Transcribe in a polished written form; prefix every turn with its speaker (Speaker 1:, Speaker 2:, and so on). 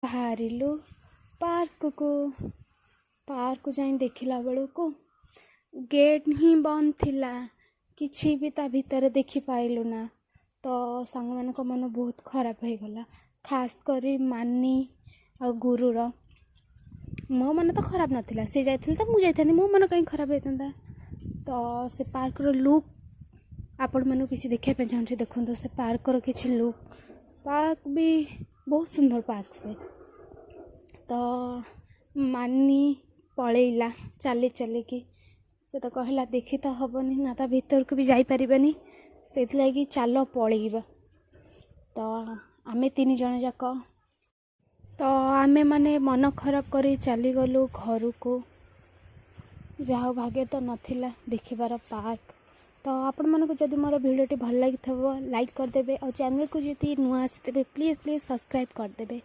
Speaker 1: बाहरिलु park को जाई देखिला बेलू को गेट ही बंद थिला किछि भी ता भीतर देखि पाइलु ना। तो सांग मानक मन बहुत खराब हो गला खास करी मानी आ गुरुर मो मन तो खराब नाथिला से जाइथिल तो मु जाइथानी मो मन कहीं खराब होता। तो से पार्क रो लुक आपण मानू किसी देखा पे चाहूँ देखो से पार्क रो किछि लुक पार्क भी बहुत सुंदर पार्क से। तो मानी पलैला चली चलिकी से तो कहला देखी तो हबनी ना ता भीतर को भी जाई परिबानी से लगी चाल पलैबा। तो आमे 3 जन जाक तो आमे माने मन खराब करी चली गलु घर को जहाँ भाग्य तो नथिला देखिबार पार्क। तो आपण मानक जदि मोर वीडियोटी भल लगी लाइक करदेबे और चैनल को जदि नुआ आसीबे प्लीज सब्सक्राइब करदेबे।